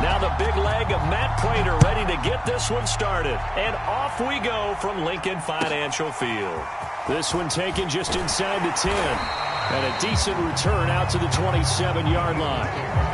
Now the big leg of Matt Prater ready to get this one started. And off we go from Lincoln Financial Field. This one taken just inside the 10. And a decent return out to the 27-yard line.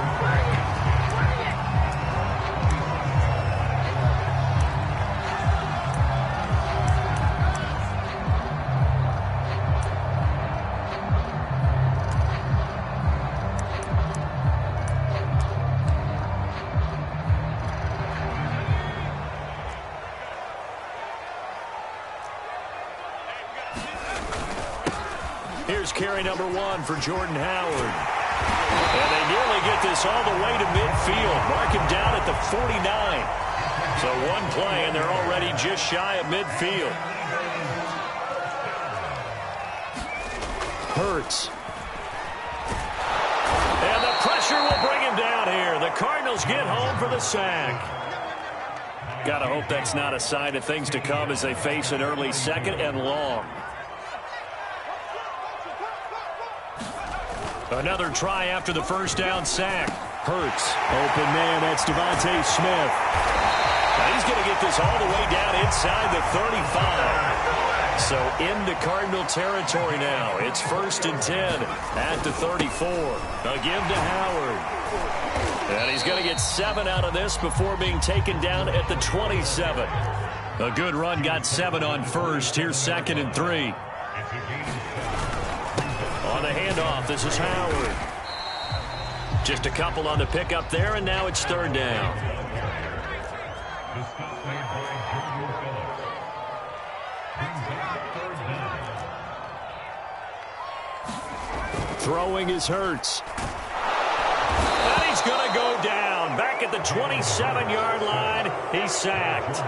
Here's carry number 1 for Jordan Howard. And they nearly get this all the way to midfield. Mark him down at the 49. So one play, and they're already just shy of midfield. Hurts. And the pressure will bring him down here. The Cardinals get home for the sack. Gotta hope that's not a sign of things to come as they face an early second and long. Another try after the first down sack. Hurts. Open man, that's Devontae Smith. Now he's going to get this all the way down inside the 35. So into Cardinal territory now. It's 1st and 10 at the 34. Again to Howard. And he's going to get 7 out of this before being taken down at the 27. A good run got 7 on first. Here's 2nd and 3. On the handoff, this is Howard. Just a couple on the pickup there, and now it's 3rd down. Throwing is Hurts. And he's going to go down. Back at the 27-yard line, he's sacked.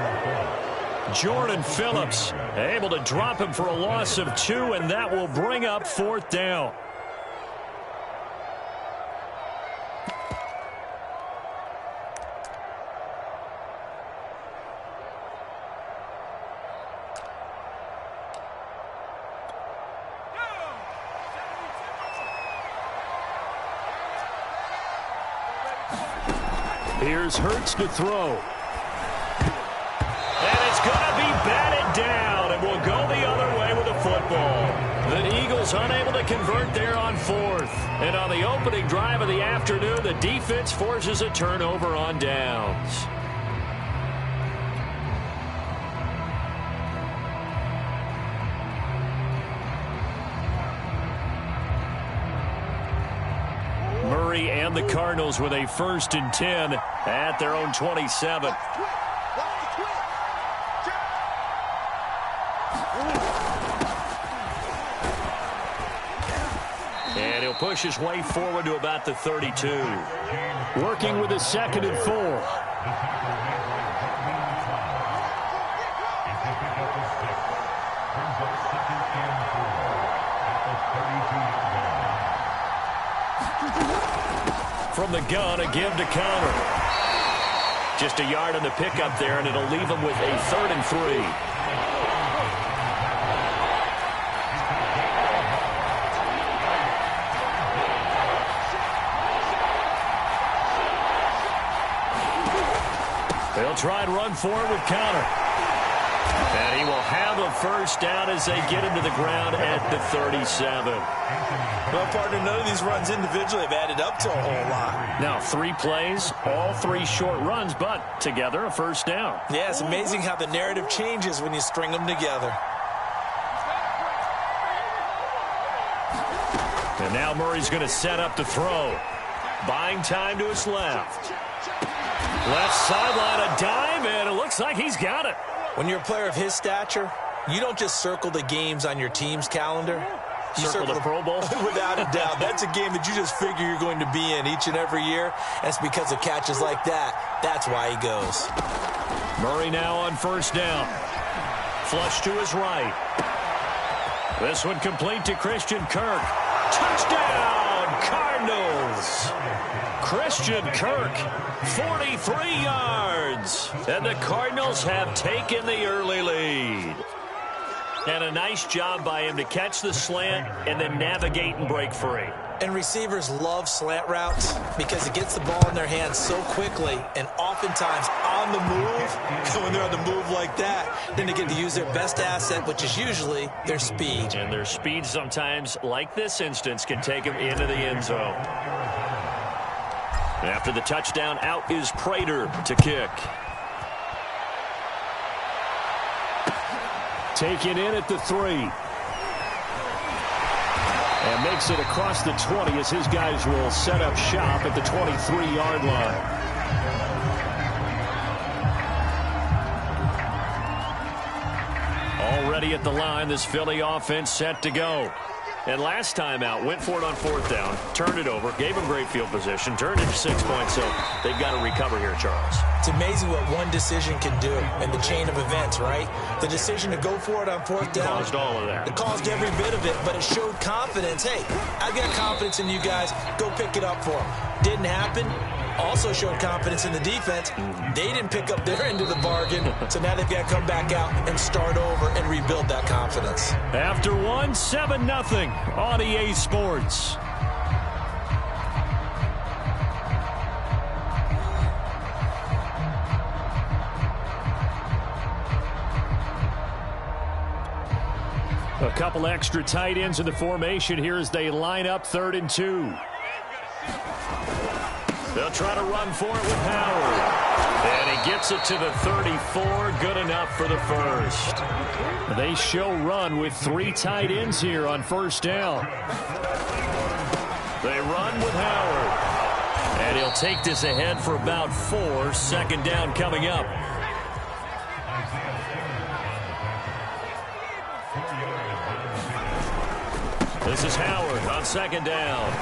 Jordan Phillips able to drop him for a loss of 2, and that will bring up 4th down. Here's Hurts to throw. Going to be batted down, and will go the other way with the football. The Eagles unable to convert there on 4th. And on the opening drive of the afternoon, the defense forces a turnover on downs. Murray and the Cardinals with a 1st and 10 at their own 27. And he'll push his way forward to about the 32. Working with a 2nd and 4. From the gun, a give to Connor. Just a yard on the pickup there, and it'll leave him with a 3rd and 3. They'll try and run forward with Connor. And he will have a 1st down as they get him to the ground at the 37. Well, partner, none of these runs individually have added up to a whole lot. Now 3 plays, all 3 short runs, but together a 1st down. Yeah, it's amazing how the narrative changes when you string them together. And now Murray's going to set up the throw. Buying time to his left. Left sideline, a dime, and it looks like he's got it. When you're a player of his stature, you don't just circle the games on your team's calendar. You circle the Pro Bowl? Without a doubt. That's a game that you just figure you're going to be in each and every year. That's because of catches like that. That's why he goes. Murray now on 1st down. Flush to his right. This one complete to Christian Kirk. Touchdown, Cardinals! Christian Kirk, 43 yards. And the Cardinals have taken the early lead. And a nice job by him to catch the slant and then navigate and break free. And receivers love slant routes because it gets the ball in their hands so quickly and oftentimes on the move. When they're on the move like that, then they get to use their best asset, which is usually their speed. And their speed sometimes, like this instance, can take them into the end zone. After the touchdown, out is Prater to kick. Taken in at the 3. And makes it across the 20 as his guys will set up shop at the 23-yard line. Already at the line, this Philly offense set to go. And last time out, went for it on 4th down, turned it over, gave them great field position, turned it to 6 points, so they've got to recover here, Charles. It's amazing what one decision can do in the chain of events, right? The decision to go for it on 4th down. Caused all of that. It caused every bit of it, but it showed confidence. Hey, I've got confidence in you guys. Go pick it up for them. Didn't happen. Also showed confidence in the defense. They didn't pick up their end of the bargain, so now they've got to come back out and start over and rebuild that confidence. After 7-0 on EA Sports. A couple extra tight ends in the formation here as they line up 3rd and 2. They'll try to run for it with Howard. And he gets it to the 34. Good enough for the first. They show run with 3 tight ends here on 1st down. They run with Howard. And he'll take this ahead for about 4. 2nd down coming up. This is Howard on 2nd down.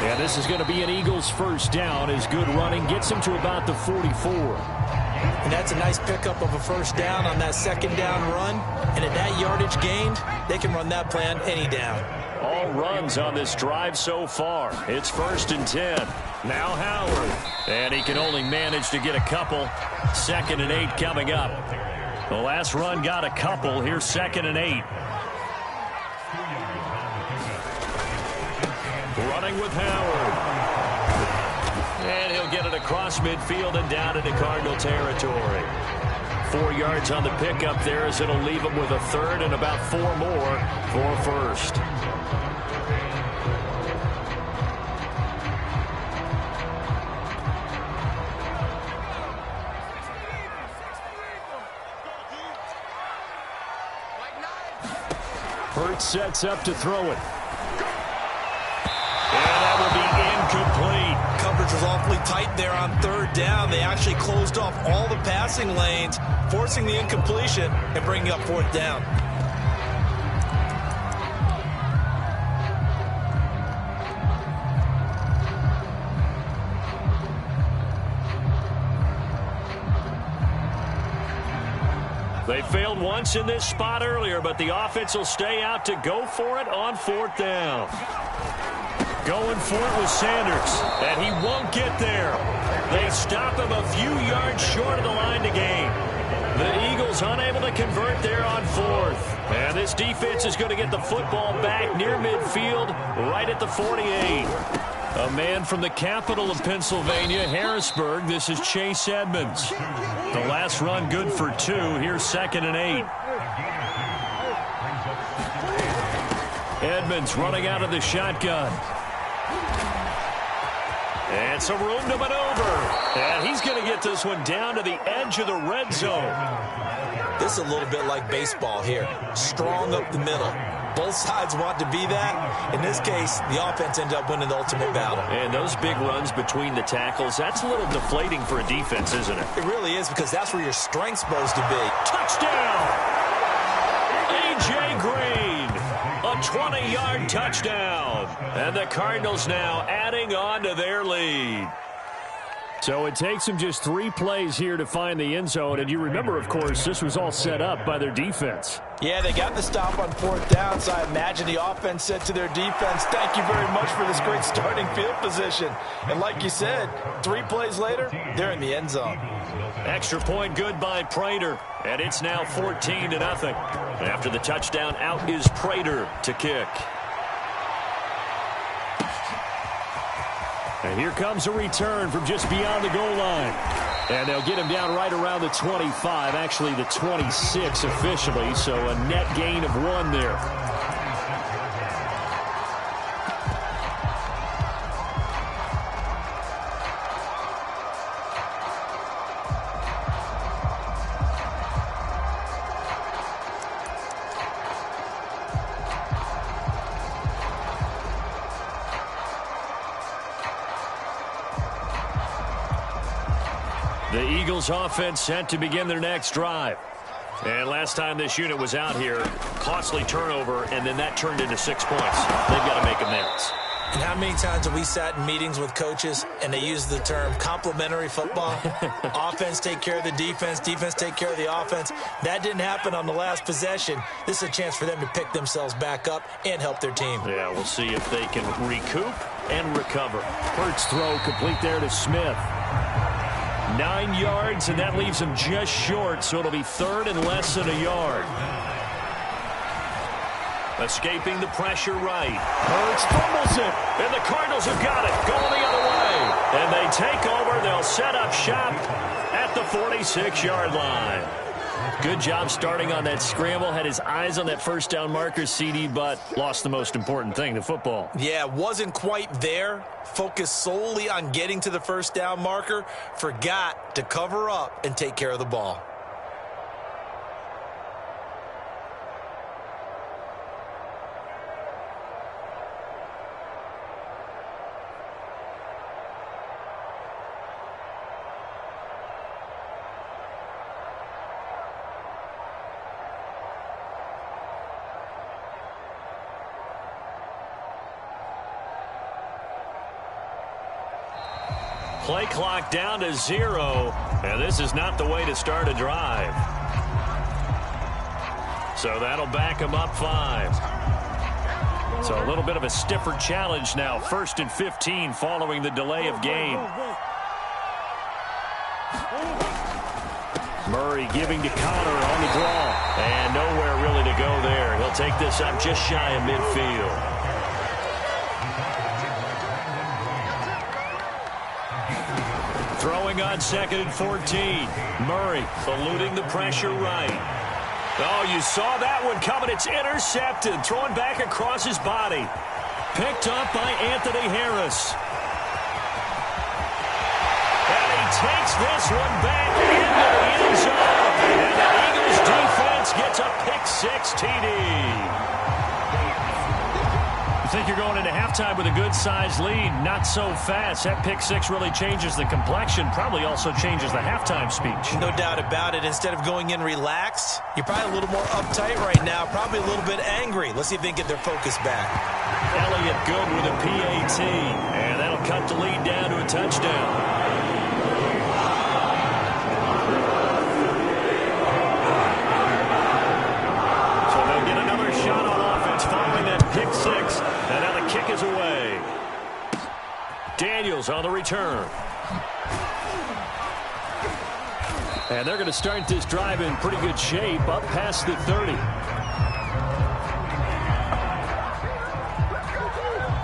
And this is going to be an Eagles 1st down as good running gets him to about the 44. And that's a nice pickup of a 1st down on that 2nd down run. And at that yardage gained, they can run that plan any down. All runs on this drive so far. It's 1st and 10. Now Howard. And he can only manage to get a couple. 2nd and 8 coming up. The last run got a couple. Here's 2nd and 8. Running with Howard. And he'll get it across midfield and down into Cardinal territory. 4 yards on the pickup there as it'll leave him with a 3rd and about 4 more for 1st. Hurts sets up to throw it. Incomplete. Coverage was awfully tight there on 3rd down. They actually closed off all the passing lanes, forcing the incompletion and bringing up 4th down. They failed once in this spot earlier, but the offense will stay out to go for it on 4th down. Going for it with Sanders, and he won't get there. They stop him a few yards short of the line to gain. The Eagles unable to convert there on 4th. And this defense is going to get the football back near midfield, right at the 48. A man from the capital of Pennsylvania, Harrisburg. This is Chase Edmonds. The last run good for 2. Here's 2nd and 8. Edmonds running out of the shotgun. And some room to maneuver. And he's going to get this one down to the edge of the red zone. This is a little bit like baseball here. Strong up the middle. Both sides want to be that. In this case, the offense ended up winning the ultimate battle. And those big runs between the tackles, that's a little deflating for a defense, isn't it? It really is, because that's where your strength's supposed to be. Touchdown! A.J. Green. A 20-yard touchdown. And the Cardinals now adding on to their lead. So it takes them just 3 plays here to find the end zone. And you remember, of course, this was all set up by their defense. Yeah, they got the stop on 4th down, so I imagine the offense said to their defense, thank you very much for this great starting field position. And like you said, 3 plays later, they're in the end zone. Extra point good by Prater, and it's now 14-0. After the touchdown, out is Prater to kick. And here comes a return from just beyond the goal line. And they'll get him down right around the 25, actually the 26 officially, so a net gain of 1 there. The Eagles offense set to begin their next drive. And last time this unit was out here, costly turnover, and then that turned into 6 points. They've got to make amends. And how many times have we sat in meetings with coaches and they use the term complementary football? Offense take care of the defense, defense take care of the offense. That didn't happen on the last possession. This is a chance for them to pick themselves back up and help their team. Yeah, we'll see if they can recoup and recover. Hurts throw complete there to Smith. 9 yards, and that leaves him just short, so it'll be 3rd and less than a yard. Escaping the pressure right. Hurts fumbles it, and the Cardinals have got it. Going the other way. And they take over. They'll set up shop at the 46-yard line. Good job starting on that scramble. Had his eyes on that first down marker, CD, but lost the most important thing, the football. Yeah, wasn't quite there. Focused solely on getting to the first down marker. Forgot to cover up and take care of the ball. Play clock down to 0, and this is not the way to start a drive. So that'll back him up 5. So a little bit of a stiffer challenge now. 1st and 15 following the delay of game. Murray giving to Connor on the draw. And nowhere really to go there. He'll take this up just shy of midfield. Throwing on 2nd and 14. Murray eluding the pressure right. Oh, you saw that one coming. It's intercepted. Throwing back across his body. Picked up by Anthony Harris. And he takes this one back into the end zone. And the Eagles defense gets a pick-6 TD. You think you're going into halftime with a good-sized lead. Not so fast. That pick-6 really changes the complexion. Probably also changes the halftime speech. No doubt about it. Instead of going in relaxed, you're probably a little more uptight right now. Probably a little bit angry. Let's see if they can get their focus back. Elliott good with a PAT. And that'll cut the lead down to a touchdown. Pick-6, and now the kick is away. Daniels on the return. And they're going to start this drive in pretty good shape, up past the 30.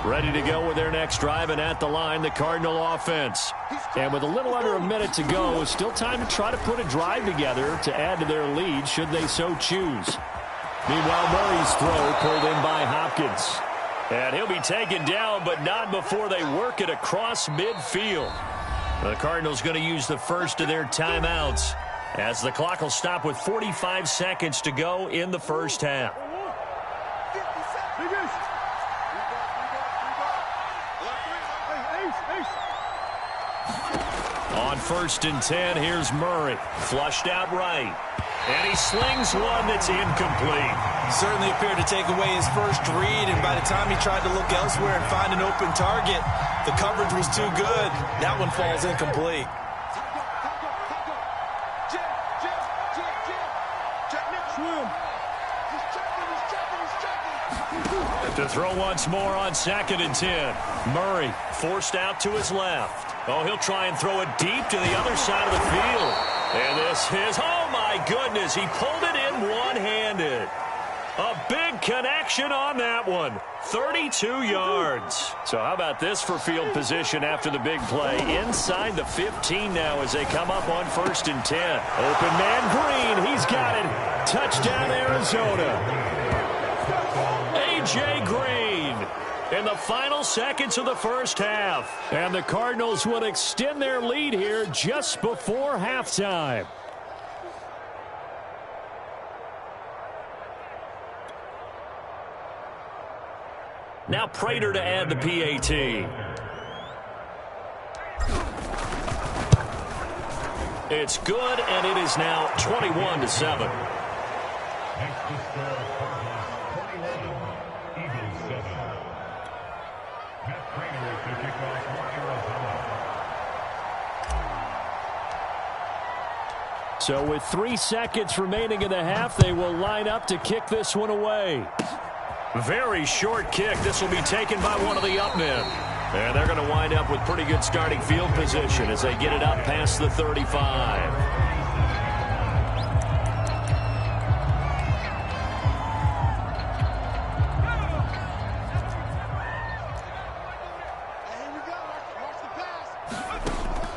Ready to go with their next drive, and at the line, the Cardinal offense. And with a little under a minute to go, it's still time to try to put a drive together to add to their lead, should they so choose. Meanwhile, Murray's throw pulled in by Hopkins. And he'll be taken down, but not before they work it across midfield. The Cardinals going to use the first of their timeouts as the clock will stop with 45 seconds to go in the first half. On 1st and 10, here's Murray. Flushed out right. And he slings one that's incomplete. Certainly appeared to take away his first read, and by the time he tried to look elsewhere and find an open target, the coverage was too good. That one falls incomplete. To throw once more on 2nd and 10. Murray forced out to his left. Oh, he'll try and throw it deep to the other side of the field. And this is, oh my goodness, he pulled it in one-handed. A big connection on that one. 32 yards. So how about this for field position after the big play? Inside the 15 now as they come up on 1st and 10. Open man Green, he's got it. Touchdown Arizona. A.J. Green in the final seconds of the first half. And the Cardinals would extend their lead here just before halftime. Now Prater to add the PAT. It's good, and it is now 21-7. So with 3 seconds remaining in the half, they will line up to kick this one away. Very short kick. This will be taken by one of the up men. And they're going to wind up with pretty good starting field position as they get it up past the 35.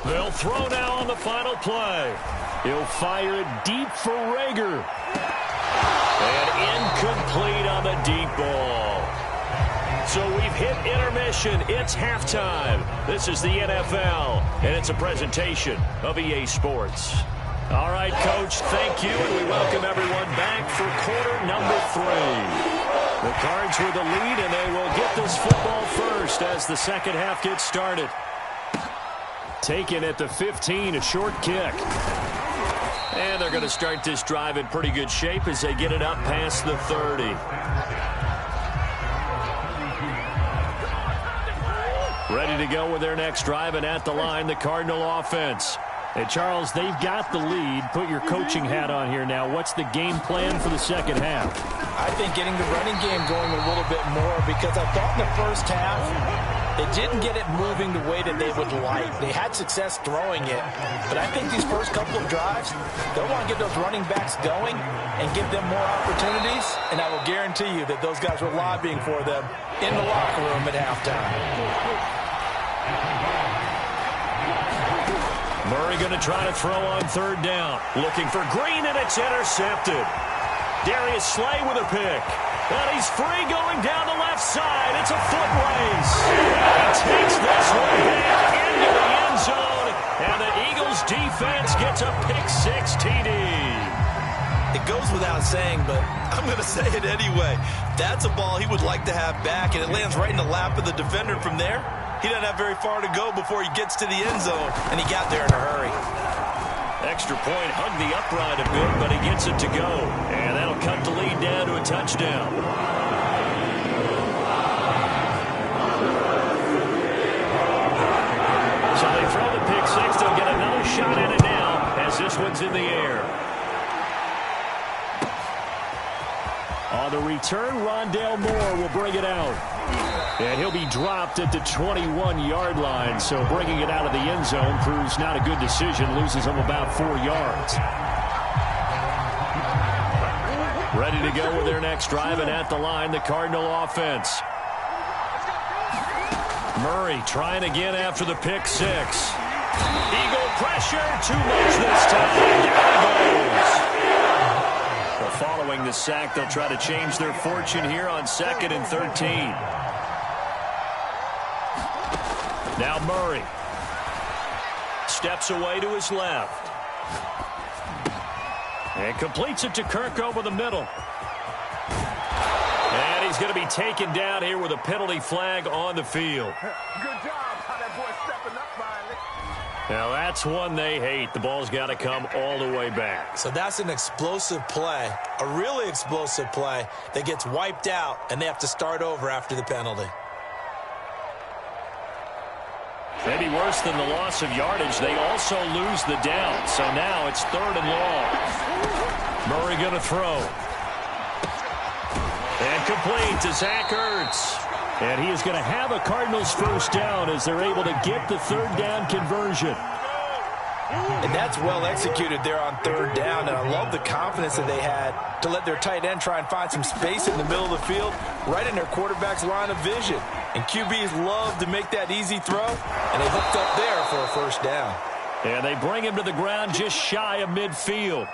They'll throw now on the final play. He'll fire it deep for Rager. And incomplete on the deep ball. So we've hit intermission. It's halftime. This is the NFL, and it's a presentation of EA Sports. All right, Coach, thank you, and we welcome everyone back for quarter number 3. The Cards with the lead, and they will get this football first as the second half gets started. Taken at the 15, a short kick. And they're going to start this drive in pretty good shape as they get it up past the 30. Ready to go with their next drive, and at the line, the Cardinal offense. Hey, Charles, they've got the lead. Put your coaching hat on here now. What's the game plan for the second half? I think getting the running game going a little bit more, because I thought in the first half, they didn't get it moving the way that they would like. They had success throwing it. But I think these first couple of drives, they'll want to get those running backs going and give them more opportunities. And I will guarantee you that those guys were lobbying for them in the locker room at halftime. Murray going to try to throw on 3rd down. Looking for Green, and it's intercepted. Darius Slay with a pick. And he's free going down the left side. It's a foot race. He takes this one back into the end zone. And the Eagles defense gets a pick-6 TD. It goes without saying, but I'm going to say it anyway. That's a ball he would like to have back, and it lands right in the lap of the defender from there. He doesn't have very far to go before he gets to the end zone, and he got there in a hurry. Extra point, hugged the upright a bit, but he gets it to go. And that'll cut the lead down to a touchdown. So they throw the pick-6. They'll get another shot at it now as this one's in the air. On the return, Rondale Moore will bring it out. And he'll be dropped at the 21-yard line, so bringing it out of the end zone proves not a good decision, loses him about 4 yards. Ready to go with their next drive, and at the line, the Cardinal offense. Murray trying again after the pick-6. Eagle pressure, too much this time. Down he goes. Well, following the sack, they'll try to change their fortune here on 2nd and 13. Now Murray steps away to his left. And completes it to Kirk over the middle. And he's going to be taken down here with a penalty flag on the field. Good job how that boy stepping up finally. Now that's one they hate. The ball's got to come all the way back. So that's an explosive play, a really explosive play that gets wiped out, and they have to start over after the penalty. Maybe worse than the loss of yardage, they also lose the down. So now it's 3rd and long. Murray going to throw. And complete to Zach Ertz. And he is going to have a Cardinals first down as they're able to get the 3rd down conversion. And that's well executed there on 3rd down. And I love the confidence that they had to let their tight end try and find some space in the middle of the field, right in their quarterback's line of vision. And QBs love to make that easy throw, and they hooked up there for a first down. And they bring him to the ground just shy of midfield.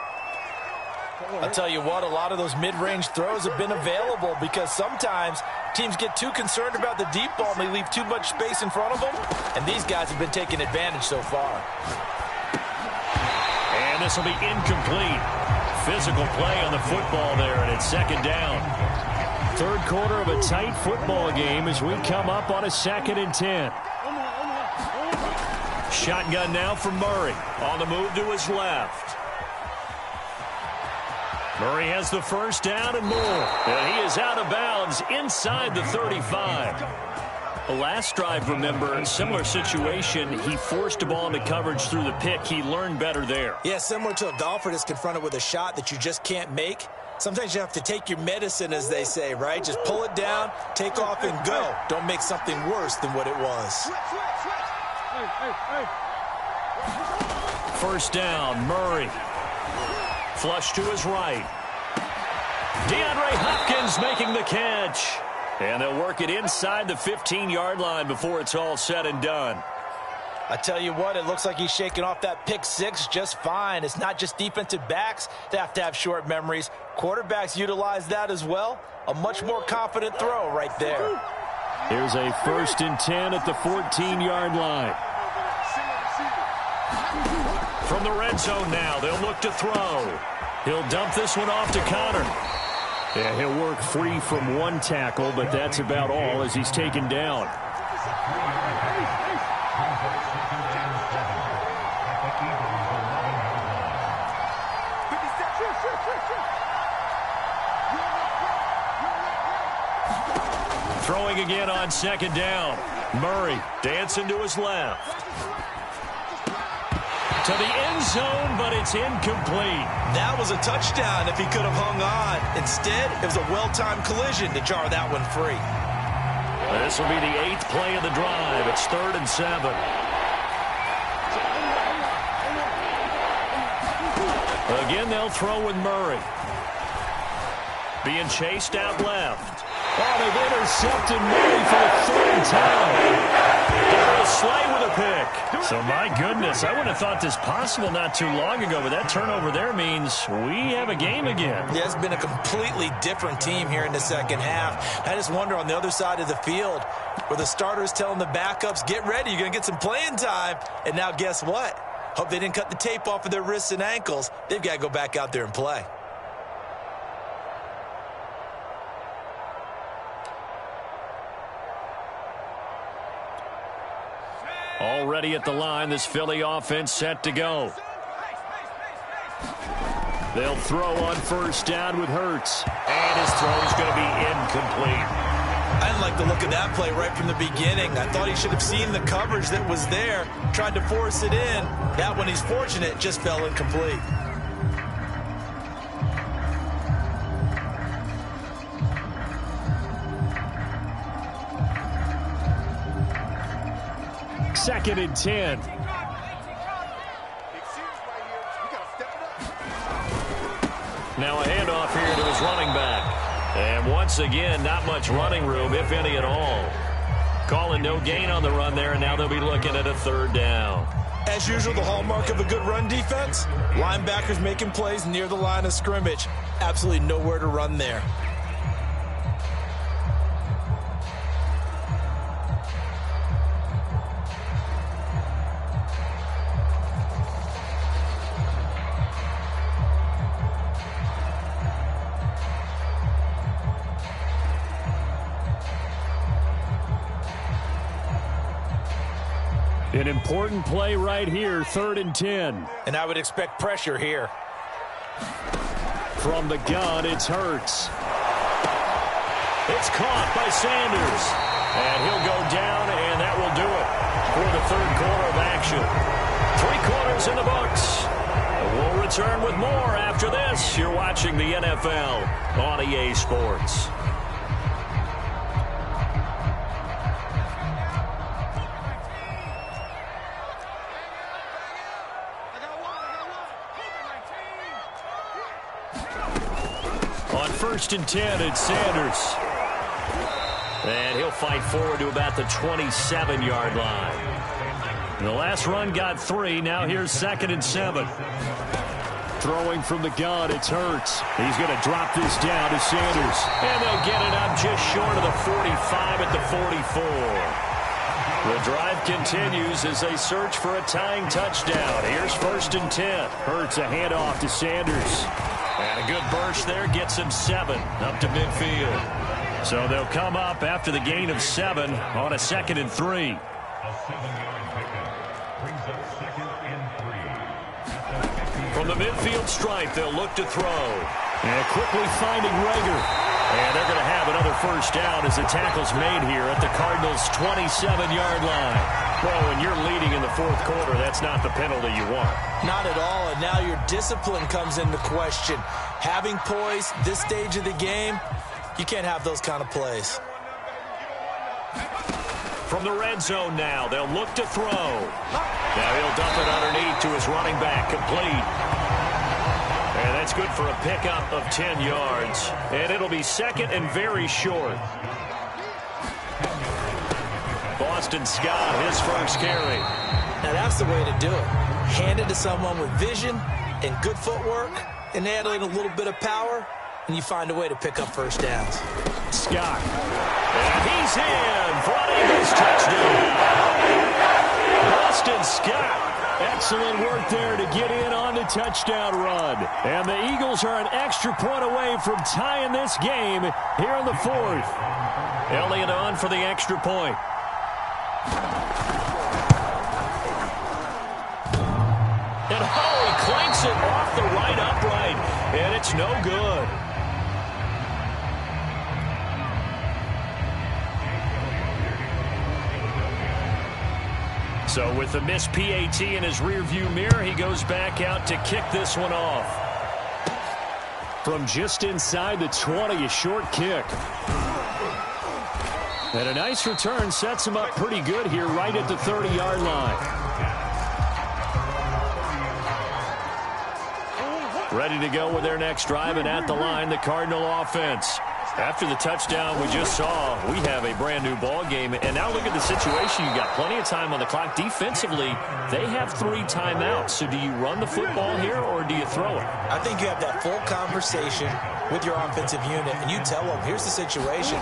I'll tell you what, a lot of those mid-range throws have been available because sometimes teams get too concerned about the deep ball and they leave too much space in front of them, and these guys have been taking advantage so far. And this will be incomplete. Physical play on the football there, and it's 2nd down. 3rd quarter of a tight football game as we come up on a 2nd and 10. Shotgun now for Murray. On the move to his left. Murray has the first down and more. And he is out of bounds inside the 35. The last drive, remember, similar situation. He forced the ball into coverage through the pick. He learned better there. Yeah, similar to a golfer that's confronted with a shot that you just can't make. Sometimes you have to take your medicine, as they say, right? Just pull it down, take off, and go. Don't make something worse than what it was. First down, Murray. Flush to his right. DeAndre Hopkins making the catch. And they'll work it inside the 15-yard line before it's all said and done. I tell you what, it looks like he's shaking off that pick six just fine. It's not just defensive backs that have to have short memories. Quarterbacks utilize that as well. A much more confident throw right there. Here's a 1st and 10 at the 14-yard line. From the red zone now, they'll look to throw. He'll dump this one off to Connor. Yeah, he'll work free from one tackle, but that's about all as he's taken down. Throwing again on 2nd down. Murray dancing to his left. To the end zone, but it's incomplete. That was a touchdown if he could have hung on. Instead, it was a well-timed collision to jar that one free. This will be the 8th play of the drive. It's 3rd and 7. Again, they'll throw with Murray. Being chased out left. Oh, they've intercepted Murray for the 3rd time. Slay with a pick. So, my goodness, I wouldn't have thought this possible not too long ago, but that turnover there means we have a game again. Yeah, it's been a completely different team here in the 2nd half. I just wonder on the other side of the field where the starters telling the backups, get ready, you're going to get some playing time. And now guess what? Hope they didn't cut the tape off of their wrists and ankles. They've got to go back out there and play. Already at the line, this Philly offense set to go. They'll throw on 1st down with Hurts. And his throw is going to be incomplete. I didn't like the look of that play right from the beginning. I thought he should have seen the coverage that was there, tried to force it in. That one, he's fortunate, just fell incomplete. Second and 10. Now a handoff here to his running back. And once again, not much running room, if any at all. Calling no gain on the run there, and now they'll be looking at a 3rd down. As usual, the hallmark of a good run defense, linebackers making plays near the line of scrimmage. Absolutely nowhere to run there. An important play right here, 3rd and 10. And I would expect pressure here. From the gun, it's Hurts. It's caught by Sanders. And he'll go down, and that will do it for the 3rd quarter of action. 3 quarters in the books. We'll return with more after this. You're watching the NFL on EA Sports. On 1st and 10, it's Sanders. And he'll fight forward to about the 27-yard line. The last run got 3. Now here's 2nd and 7. Throwing from the gun, it's Hurts. He's going to drop this down to Sanders. And they'll get it up just short of the 45 at the 44. The drive continues as they search for a tying touchdown. Here's 1st and 10. Hurts a handoff to Sanders. And a good burst there gets him 7 up to midfield. So they'll come up after the gain of 7 on a 2nd and 3. From the midfield stripe, they'll look to throw. And quickly finding Rager. And they're going to have another 1st down as the tackle's made here at the Cardinals' 27-yard line. Well, when you're leading in the 4th quarter, that's not the penalty you want. Not at all, and now your discipline comes into question. Having poise this stage of the game, you can't have those kind of plays. From the red zone now, they'll look to throw. Now he'll dump it underneath to his running back, complete. And that's good for a pickup of 10 yards. And it'll be 2nd and very short. Boston Scott, his 1st carry. Now that's the way to do it. Hand it to someone with vision and good footwork and add in a little bit of power, and you find a way to pick up 1st downs. Scott. And he's in for an Eagles touchdown. Boston Scott. Excellent work there to get in on the touchdown run. And the Eagles are an extra point away from tying this game here in the 4th. Elliott on for the extra point. And he clanks it off the right upright. And it's no good. So with the missed PAT in his rearview mirror, he goes back out to kick this one off. From just inside the 20, a short kick. And a nice return sets him up pretty good here right at the 30-yard line. Ready to go with their next drive, and at the line, the Cardinal offense. After the touchdown we just saw, we have a brand-new ball game. And now look at the situation. You've got plenty of time on the clock. Defensively, they have 3 timeouts. So do you run the football here, or do you throw it? I think you have that full conversation with your offensive unit, and you tell them, here's the situation.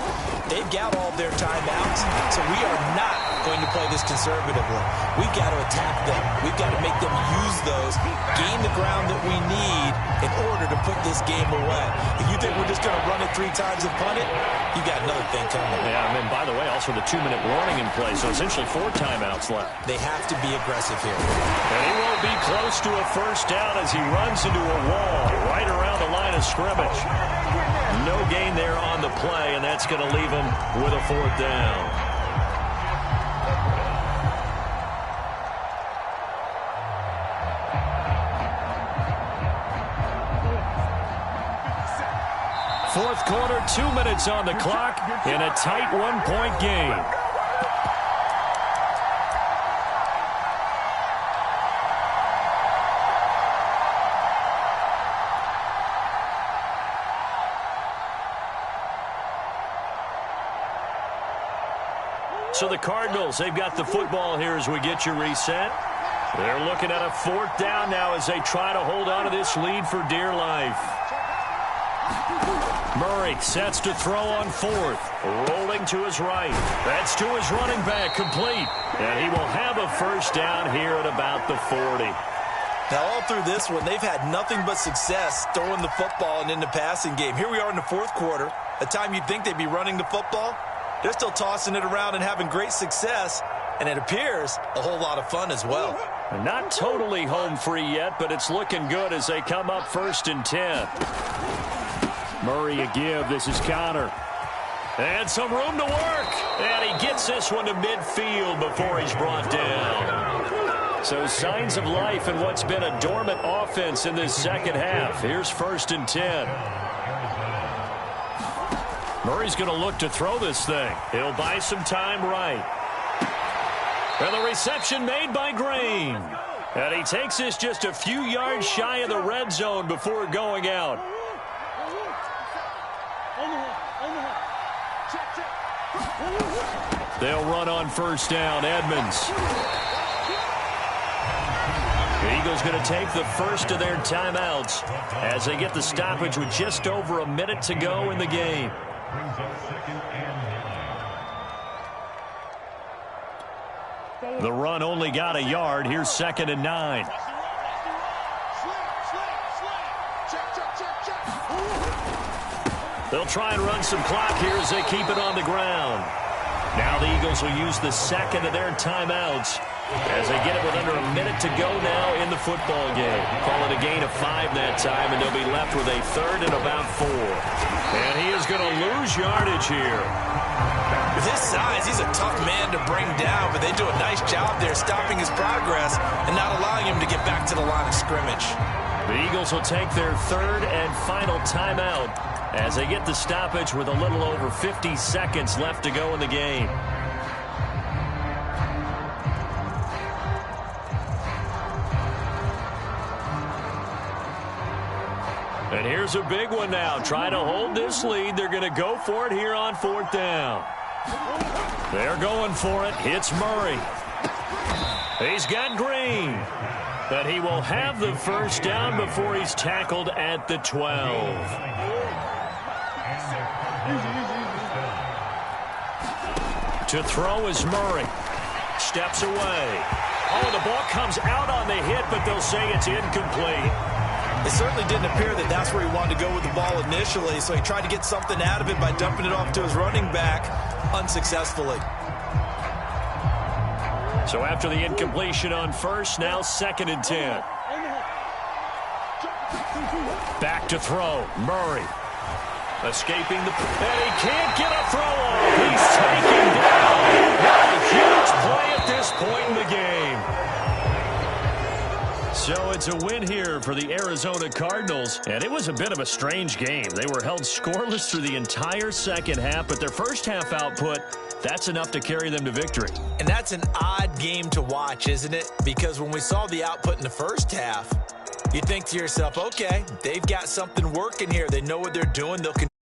They've got all their timeouts, so we are not going to play this conservatively. We've got to attack them. We've got to make them use those, gain the ground that we need in order to put this game away. If you think we're just going to run it 3 times and punt it, you got another thing coming. Yeah, and then, by the way, also the 2-minute warning in play, so essentially 4 timeouts left. They have to be aggressive here. And he won't be close to a 1st down as he runs into a wall right around the line of scrimmage. No gain there on the play, and that's going to leave him with a 4th down. Fourth quarter, 2 minutes on the clock in a tight 1-point game. So the Cardinals, they've got the football here as we get you reset. They're looking at a 4th down now as they try to hold on to this lead for dear life. Murray sets to throw on 4th. Rolling to his right. That's to his running back, complete. And he will have a 1st down here at about the 40. Now, all through this one, they've had nothing but success throwing the football and in the passing game. Here we are in the 4th quarter, a time you'd think they'd be running the football. They're still tossing it around and having great success. and it appears a whole lot of fun as well. They're not totally home free yet, but it's looking good as they come up 1st and 10. Murray a give. This is Connor. And some room to work. And he gets this one to midfield before he's brought down. So signs of life in what's been a dormant offense in this second half. Here's 1st and 10. Murray's going to look to throw this thing. He'll buy some time right. And the reception made by Green. And he takes this just a few yards shy of the red zone before going out. They'll run on 1st down. Edmonds. The Eagles going to take the first of their timeouts as they get the stoppage with just over a minute to go in the game. The run only got a yard. Here's 2nd and 9. They'll try and run some clock here as they keep it on the ground. Now the Eagles will use the second of their timeouts as they get it with under a minute to go now in the football game. Call it a gain of 5 that time, and they'll be left with a 3rd and about 4. And he is going to lose yardage here. With his size, he's a tough man to bring down, but they do a nice job there stopping his progress and not allowing him to get back to the line of scrimmage. The Eagles will take their 3rd and final timeout as they get the stoppage with a little over 50 seconds left to go in the game. And here's a big one now. Trying to hold this lead. They're going to go for it here on 4th down. They're going for it. It's Murray. He's got Green. But he will have the 1st down before he's tackled at the 12. To throw is Murray. Steps away. Oh, the ball comes out on the hit, but they'll say it's incomplete. It certainly didn't appear that that's where he wanted to go with the ball initially, so he tried to get something out of it by dumping it off to his running back unsuccessfully. So after the incompletion on 1st, now 2nd and 10. Back to throw. Murray. Escaping the... And he can't get a throw off. He's taken down. What a huge play at this point in the game. So it's a win here for the Arizona Cardinals. And it was a bit of a strange game. They were held scoreless through the entire second half, but their first half output, that's enough to carry them to victory. And that's an odd game to watch, isn't it? Because when we saw the output in the first half, you think to yourself, okay, they've got something working here. They know what they're doing. They'll continue.